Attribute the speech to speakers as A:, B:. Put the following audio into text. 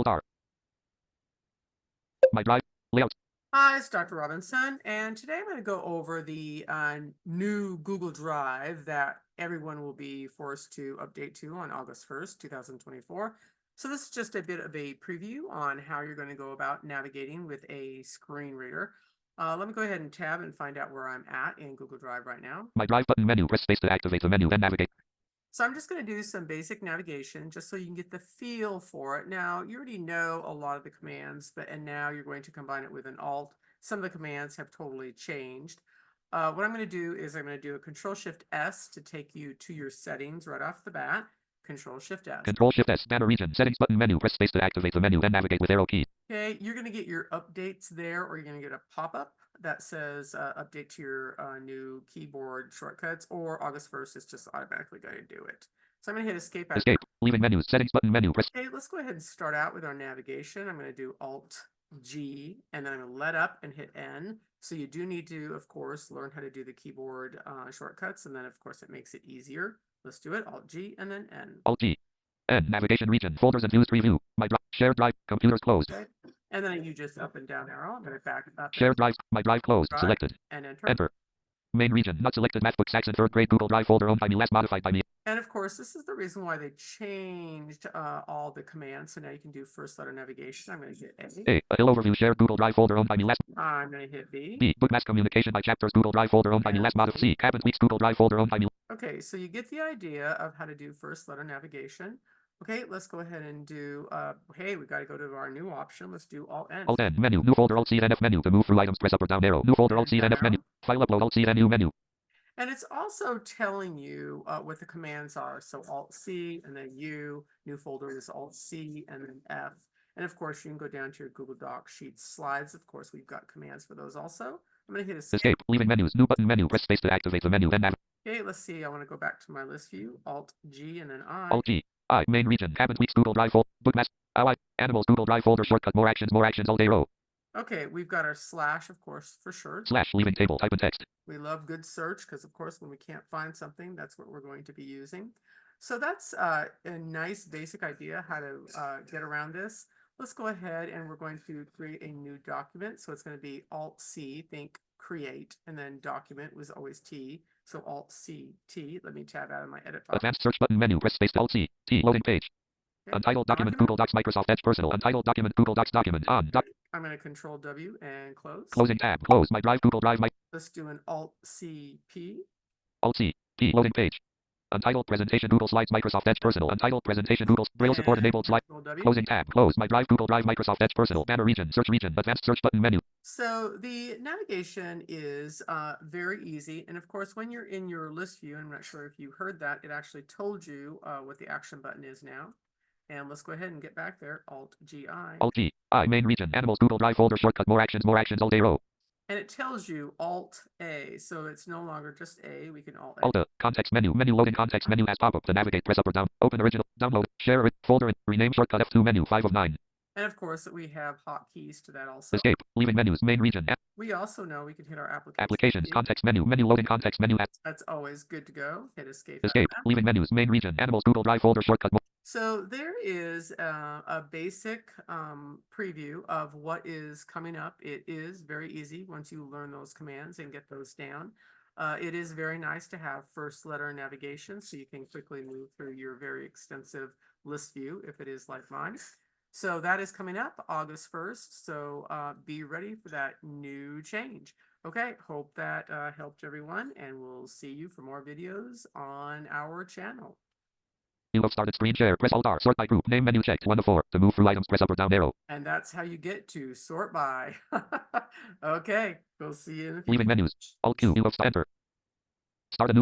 A: Alt R. My Drive. Layout.
B: Hi, it's Dr. Robinson, and today I'm going to go over the new Google Drive that everyone will be forced to update to on August 1st, 2024. So this is just a bit of a preview on how you're going to go about navigating with a screen reader. Let me go ahead and tab and find out where I'm at in Google Drive right now.
A: My Drive button menu. Press space to activate the menu, then navigate.
B: So I'm just going to do some basic navigation just so you can get the feel for it. Now, you already know a lot of the commands, and now you're going to combine it with an Alt. Some of the commands have totally changed. What I'm going to do is I'm going to do a Control-Shift-S to take you to your settings right off the bat. Control-Shift-S.
A: Control-Shift-S. Banner region. Settings button menu. Press space to activate the menu, then navigate with arrow key.
B: Okay, you're going to get your updates there, or you're going to get a pop-up that says update to your new keyboard shortcuts, or August 1st, it's just automatically going to do it. So I'm going to hit escape.
A: Escape. Leaving menus. Settings button menu. Press.
B: Okay, let's go ahead and start out with our navigation. I'm going to do Alt-G, and then I'm going to let up and hit N. So you do need to, of course, learn how to do the keyboard shortcuts, and then, of course, it makes it easier. Let's do it. Alt-G, and then N.
A: Alt-G. N. Navigation region. Folders and views preview. My Drive. Shared Drive. Computers closed.
B: Okay. And then you just up and down arrow. I'm going to back up.
A: Shared Drive. My Drive closed.
B: Drive,
A: Selected.
B: and enter.
A: Enter. Main region. Not selected. MathBook Saxon 3rd grade Google Drive folder owned by me. Last modified by me.
B: And of course, this is the reason why they changed all the commands. So now you can do first letter navigation. I'm going to hit A.
A: A. A hill overview. Shared Google Drive folder owned by me. Last.
B: I'm going to hit B.
A: B. Book mass communication by chapters. Google Drive folder owned by me. Last modified. C. Cabin tweaks. Google Drive folder owned by me.
B: Okay, so you get the idea of how to do first letter navigation. Okay, let's go ahead and do, hey, we got to go to our new option. Let's do Alt-N.
A: Alt-N. Menu. New folder. Alt-C-N-F menu. To move through items, press up or down arrow. New folder. Alt-C-N-F menu. File upload. Alt-C-N-U menu.
B: And it's also telling you what the commands are. So Alt-C and then U, new folder is Alt-C and then F. And of course, you can go down to your Google Doc Sheets slides. Of course, we've got commands for those also. I'm going to hit escape.
A: Escape. Leaving menus. New button menu. Press space to activate the menu, then navigate.
B: Okay, let's see. I want to go back to my list view. Alt-G and then I.
A: Alt-G. I. Main region. Cabin tweaks. Google Drive folder. Book mass. Ally. Animals. Google Drive folder. Shortcut. More actions. More actions. Alt-A-row.
B: Okay, we've got our slash, of course, for sure.
A: Slash. Leaving table. Type in text.
B: We love good search because, of course, when we can't find something, that's what we're going to be using. So that's a nice basic idea how to get around this. Let's go ahead and we're going to create a new document. So it's going to be Alt-C, think create, and then document was always T. So Alt-C, T. Let me tab out of my edit file.
A: Advanced search button menu. Press space to Alt-C. T. Loading page. Okay. Untitled document. Google Docs. Microsoft Edge personal. Untitled document. Google Docs document. On.
B: I'm going to Control W and close.
A: Closing tab. Close. My Drive. Google Drive.
B: Let's do an Alt-C, P.
A: Alt-C. P. Loading page. Untitled presentation. Google Slides. Microsoft Edge personal. Untitled presentation. Google Braille support enabled slide. Closing tab. Close. My Drive. Google Drive. Microsoft Edge personal. Banner region. Search region. Advanced search button menu.
B: So the navigation is very easy. And of course, when you're in your list view, I'm not sure if you heard that, it actually told you what the action button is now. And let's go ahead and get back there. Alt-G-I.
A: Alt-G. I. Main region. Animals. Google Drive folder. Shortcut. More actions. More actions. Alt-A-row.
B: And it tells you Alt-A. So it's no longer just A. We can Alt-A.
A: Alt-A. Context menu. Menu loading. Context menu as pop-up. To navigate, press up or down. Open original. Download. Share it. Folder. Rename shortcut F2 menu. 5 of 9.
B: And of course, we have hotkeys to that also.
A: Escape. Leaving menus. Main region.
B: We also know we can hit our applications.
A: Applications. Context menu. Menu loading. Context menu.
B: That's always good to go. Hit escape.
A: Escape. Leaving menus. Main region. Animals. Google Drive folder. Shortcut.
B: So there is a basic preview of what is coming up. It is very easy once you learn those commands and get those down. It is very nice to have first letter navigation so you can quickly move through your very extensive list view if it is like mine. So that is coming up August 1st. So be ready for that new change. Okay, hope that helped everyone, and we'll see you for more videos on our channel.
A: You have started screen share. Press Alt R. Sort by group. Name menu checked. 1 of 4. To move through items, press up or down arrow.
B: And that's how you get to sort by. Okay, we'll see you in the future.
A: Leaving menus. Alt Q. You have enter. Start a new